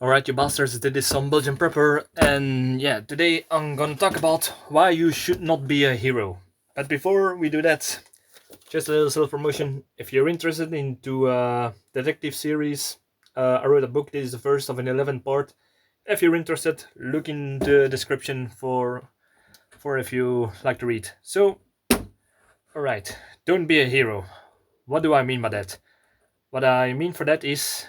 Alright, you bastards, this is Some-Belgian-prepper, and yeah, today I'm gonna talk about why you should not be a hero. But before we do that, just a little self-promotion. If you're interested into detective series, I wrote a book. This is the first of an 11 part. If you're interested, look in the description for if you like to read. So, alright, don't be a hero. What do I mean by that? What I mean for that is,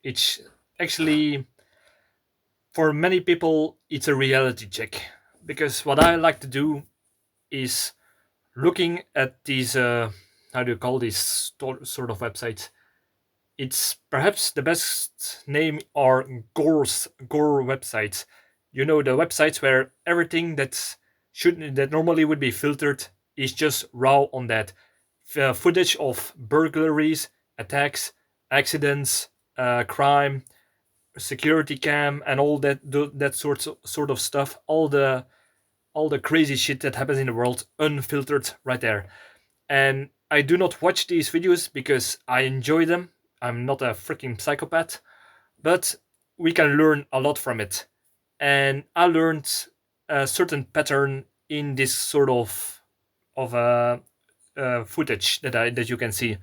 it's actually for many people it's a reality check, because what I like to do is looking at these how do you call these sort of websites. It's perhaps the best name are gore websites. You know, the websites where everything that normally would be filtered is just raw on that. Footage of burglaries, attacks, accidents, crime, security cam, and all that sort of stuff. All the crazy shit that happens in the world, unfiltered, right there. And I do not watch these videos because I enjoy them. I'm not a freaking psychopath, but we can learn a lot from it. And I learned a certain pattern in this sort of footage that you can see.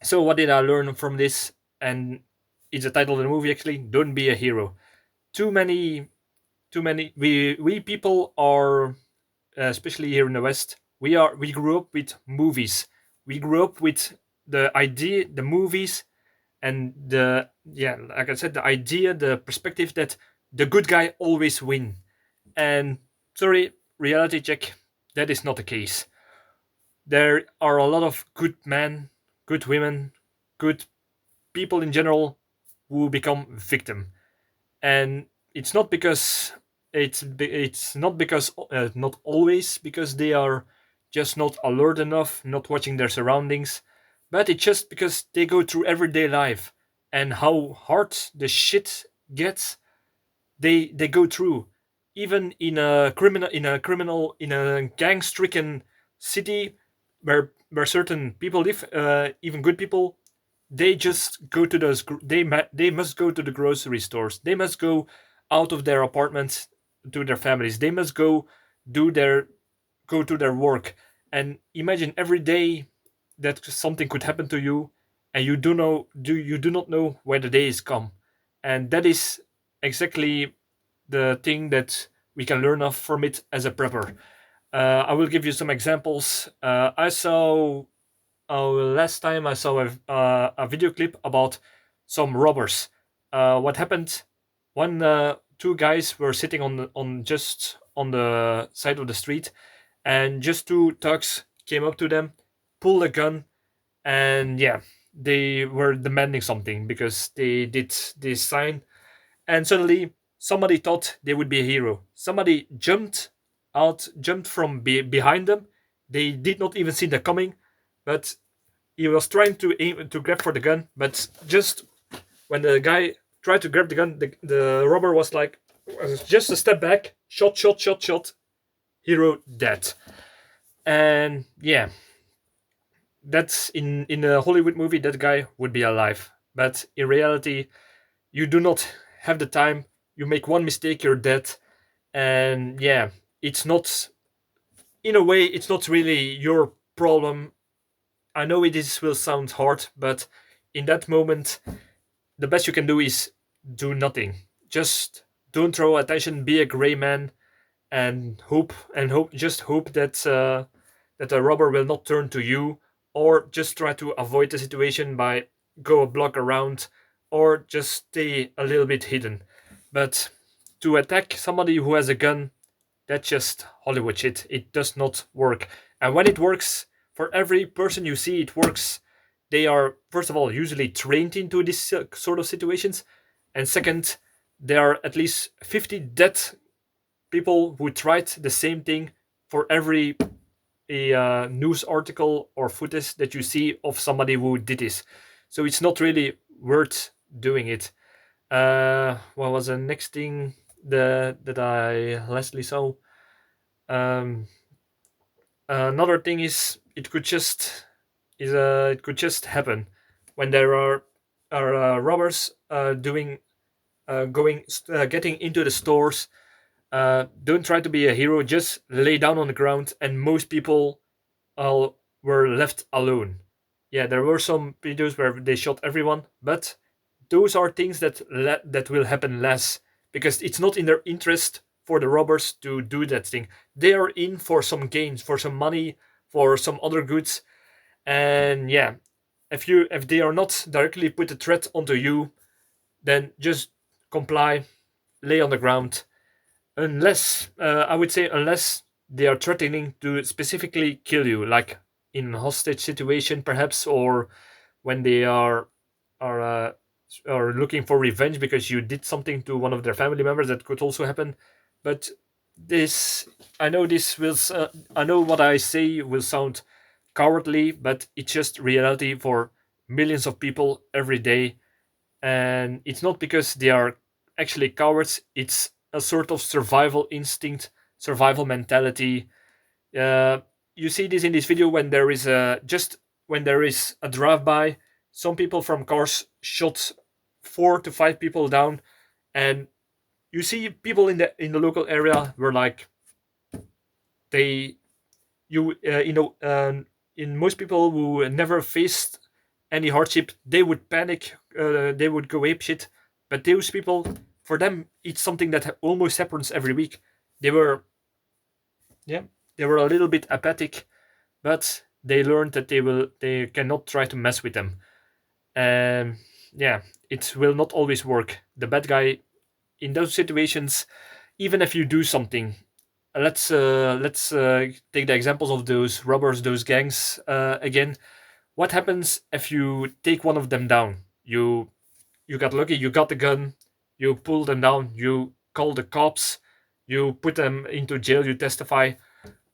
So what did I learn from this? And it's the title of the movie, actually. Don't be a hero. Too many we people are, especially here in the West, we grew up with movies. We grew up with the movies, and the yeah, like I said, the idea, the perspective that the good guy always win. And sorry, reality check, that is not the case. There are a lot of good men, good women, good people in general who become victim. And it's not because it's not because not always because they are just not alert enough, not watching their surroundings, but it's just because they go through everyday life, and how hard the shit gets, they go through. Even in a gang stricken city where certain people live, even good people, they just go to they must go to the grocery stores, they must go out of their apartments to their families, they must do their go to their work. And imagine every day that something could happen to you, and you do not know where the day is come. And that is exactly the thing that we can learn of from it as a prepper. I will give you some examples. I saw Last time I saw a video clip about some robbers. What happened? Two guys were sitting just on the side of the street, and just two thugs came up to them, pulled a gun, and yeah, they were demanding something because they did this sign. And suddenly somebody thought they would be a hero. Somebody jumped from behind them. They did not even see them coming, but he was trying to aim to grab for the gun, but just when the guy tried to grab the gun, the robber was just a step back, shot, hero dead. And yeah, that's in a Hollywood movie, that guy would be alive. But in reality, you do not have the time. You make one mistake, you're dead. And yeah, it's not, in a way, it's not really your problem. I know will sound hard, but in that moment, the best you can do is do nothing. Just don't throw attention. Be a gray man, and just hope that that the robber will not turn to you, or just try to avoid the situation by go a block around, or just stay a little bit hidden. But to attack somebody who has a gun, that's just Hollywood shit. It does not work. And when it works, for every person you see it works, they are, first of all, usually trained into this sort of situations. And second, there are at least 50 dead people who tried the same thing for every news article or footage that you see of somebody who did this. So it's not really worth doing it. What was the next thing that I lastly saw? Um, Another thing is it could just happen when there are robbers doing. getting into the stores. Don't try to be a hero. Just lay down on the ground, and most people were left alone. Yeah, there were some videos where they shot everyone, but those are things that will happen less because it's not in their interest for the robbers to do that thing. They are in for some gains, for some money, for some other goods, and yeah, if they are not directly put a threat onto you, then just comply, lay on the ground, unless I would say unless they are threatening to specifically kill you, like in a hostage situation perhaps, or when they are uh, are looking for revenge because you did something to one of their family members. That could also happen. But this, I know this will I know what I say will sound cowardly, but it's just reality for millions of people every day. And it's not because they are actually cowards, it's a sort of survival instinct, survival mentality. uh, you see this in this video when there is a just when there is a drive by, some people from cars shot 4 to 5 people down, and you see people in the local area were like, they you know in most people who never faced any hardship, they would panic, they would go ape shit. But those people, for them, it's something that almost happens every week. They were, yeah, they were a little bit apathic, but they learned that they cannot try to mess with them. And yeah, it will not always work. The bad guy in those situations, even if you do something, let's take the examples of those robbers, those gangs again. What happens if you take one of them down? You got lucky, you got the gun, you pull them down, you call the cops, you put them into jail, you testify.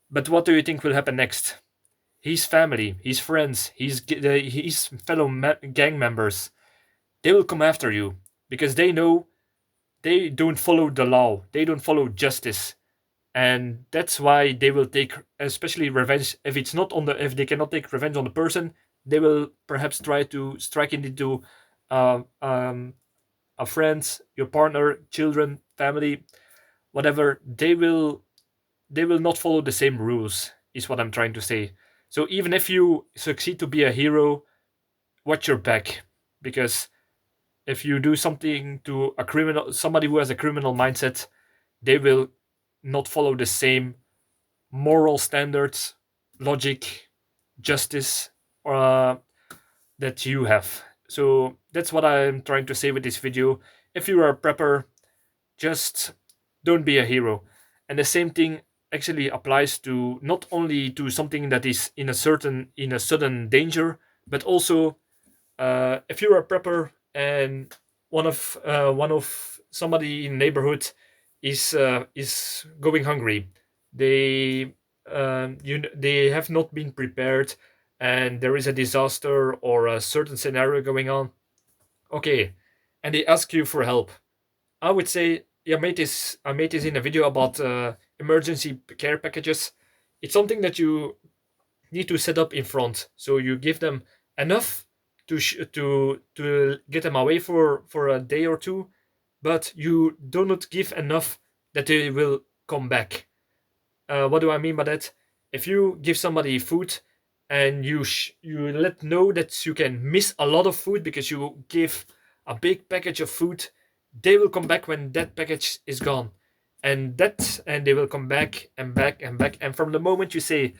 But what do you think will happen next? His family, his friends, his fellow gang members, they will come after you because they know they don't follow the law, they don't follow justice, and that's why they will take, especially revenge. If it's not on the, if they cannot take revenge on the person, they will perhaps try to strike into uh, um, a friend, your partner, children, family, whatever. They will not follow the same rules, is what I'm trying to say. So even if you succeed to be a hero, watch your back, because if you do something to a criminal, somebody who has a criminal mindset, they will not follow the same moral standards, logic, justice, uh, that you have. So that's what I'm trying to say with this video. If you are a prepper, just don't be a hero. And the same thing actually applies to not only to something that is in a sudden danger, but also if you're a prepper and one of somebody in the neighborhood is going hungry, they they have not been prepared, and there is a disaster or a certain scenario going on. Okay, and they ask you for help. I would say, yeah, I made this in a video about emergency care packages. It's something that you need to set up in front. So you give them enough to get them away for a day or two, but you do not give enough that they will come back. What do I mean by that? If you give somebody food and you let know that you can miss a lot of food because you give a big package of food, they will come back when that package is gone, and they will come back and back and back. And from the moment you say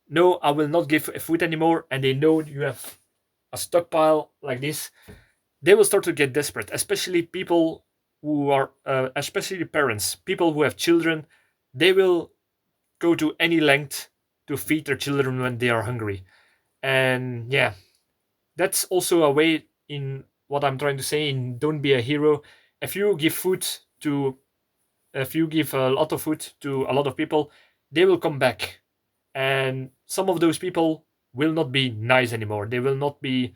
no, I will not give food anymore, and they know you have a stockpile like this, they will start to get desperate. Especially people who are, especially parents, people who have children, they will go to any length to feed their children when they are hungry. And yeah, that's also a way in what I'm trying to say in don't be a hero. If you give food to, if you give a lot of food to a lot of people, they will come back, and some of those people will not be nice anymore. They will not be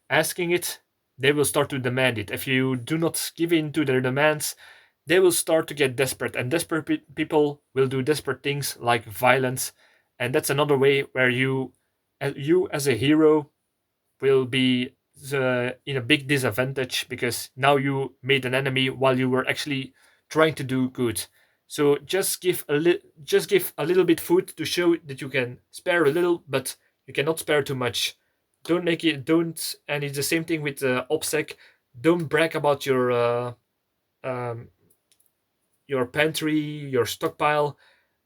asking it. They will start to demand it. If you do not give in to their demands, they will start to get desperate, and desperate people will do desperate things like violence. And that's another way where you as a hero will be in a big disadvantage because now you made an enemy while you were actually trying to do good. So just give a little bit food to show that you can spare a little, but you cannot spare too much. Don't make it don't And it's the same thing with OPSEC. Don't brag about um, your pantry, your stockpile.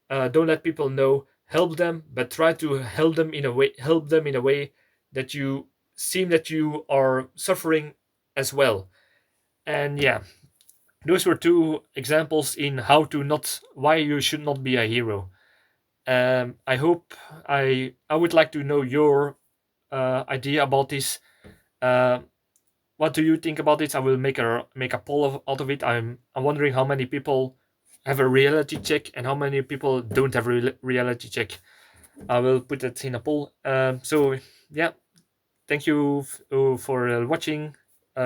Don't let people know. Help them, but try to help them in a way that you seem that you are suffering as well. And yeah, those were two examples in how to not why you should not be a hero. I hope I would like to know your idea about this. Uh, what do you think about it? I will make a poll out of it. I'm wondering how many people have a reality check and how many people don't have a reality check. I will put it in a poll. So yeah, thank you for watching.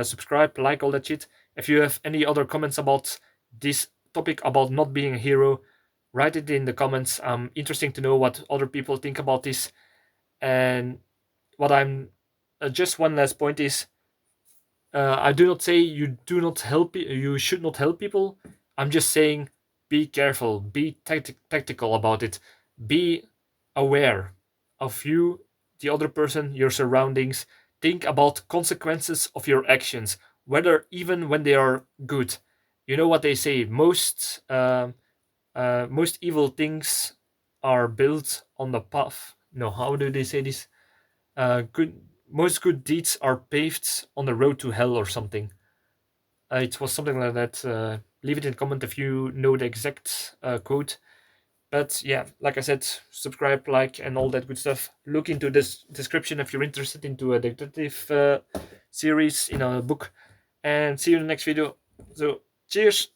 Subscribe, like all that shit. If you have any other comments about this topic about not being a hero, write it in the comments. Interesting to know what other people think about this. And what I'm just one last point is I do not say you should not help people. I'm just saying be careful, be tactical about it, be aware of you, the other person, your surroundings. Think about consequences of your actions, whether even when they are good. You know what they say: most evil things are built on the path. No, how do they say this? Good Most good deeds are paved on the road to hell or something. It was something like that. Leave it in comment if you know the exact quote. But yeah, like I said, subscribe, like, and all that good stuff. Look into this description if you're interested into a detective series in a book. And see you in the next video. So cheers.